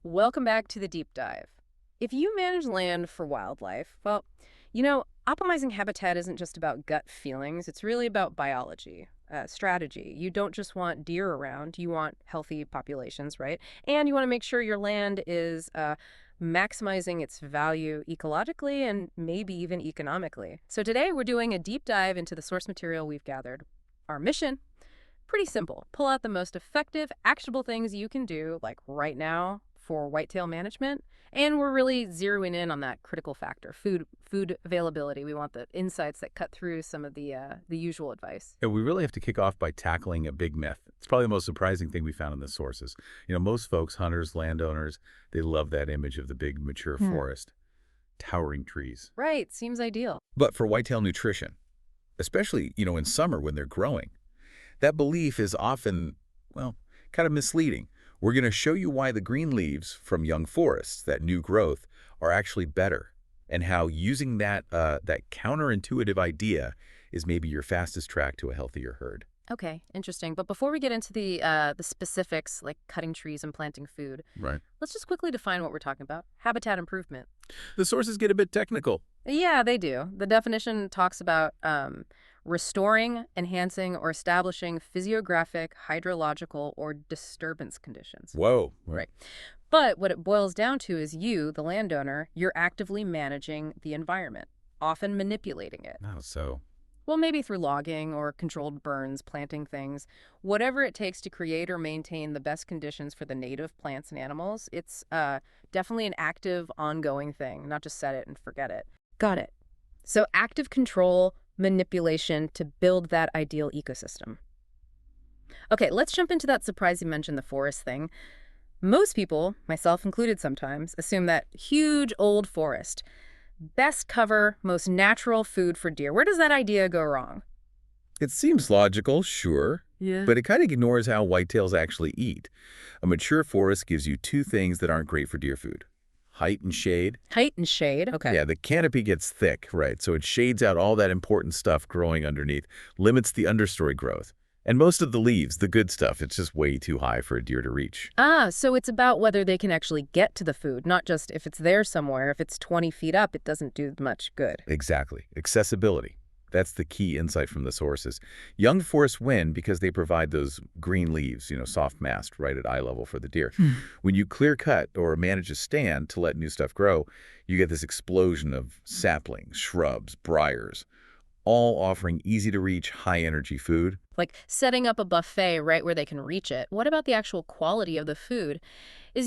Welcome back to the deep dive. If you manage land for wildlife, optimizing habitat isn't just about gut feelings, it's really about biology, strategy. You don't just want deer around, you want healthy populations, right? And you want to make sure your land is maximizing its value ecologically and maybe even economically. So today we're doing a deep dive into the source material we've gathered. Our mission? Pretty simple. Pull out the most effective, actionable things you can do, like right now, for whitetail management. And we're really zeroing in on that critical factor, food availability. We want the insights that cut through some of the usual advice. And we really have to kick off by tackling a big myth. It's probably the most surprising thing we found in the sources. Most folks, hunters, landowners, they love that image of the big mature forest, towering trees. Right, seems ideal. But for whitetail nutrition, especially, in summer when they're growing, that belief is often, kind of misleading. We're going to show you why the green leaves from young forests, that new growth, are actually better, and how using that counterintuitive idea is maybe your fastest track to a healthier herd. Okay, interesting. But before we get into the specifics, like cutting trees and planting food, Right. let's just quickly define what we're talking about. Habitat improvement. The sources get a bit technical. Yeah, they do. The definition talks about restoring, enhancing, or establishing physiographic, hydrological, or disturbance conditions. Whoa. Right. But what it boils down to is you, the landowner, you're actively managing the environment, often manipulating it. Oh, so. Well, maybe through logging or controlled burns, planting things, whatever it takes to create or maintain the best conditions for the native plants and animals. It's definitely an active, ongoing thing, not just set it and forget it. Got it. So active control, manipulation to build that ideal ecosystem. Okay, let's jump into that surprise you mentioned, the forest thing. Most people, myself included sometimes, assume that huge old forest, best cover, most natural food for deer. Where does that idea go wrong? It seems logical, sure, Yeah. but it kind of ignores how whitetails actually eat. A mature forest gives you two things that aren't great for deer food: height and shade. Height and shade. Okay. Yeah, the canopy gets thick, right? So it shades out all that important stuff growing underneath, limits the understory growth. And most of the leaves, the good stuff, it's just way too high for a deer to reach. So it's about whether they can actually get to the food, not just if it's there somewhere. If it's 20 feet up, it doesn't do much good. Exactly. Accessibility. That's the key insight from the sources. Young forests win because they provide those green leaves, soft mast right at eye level for the deer. When you clear cut or manage a stand to let new stuff grow, you get this explosion of saplings, shrubs, briars, all offering easy-to-reach, high-energy food. Like setting up a buffet right where they can reach it. What about the actual quality of the food?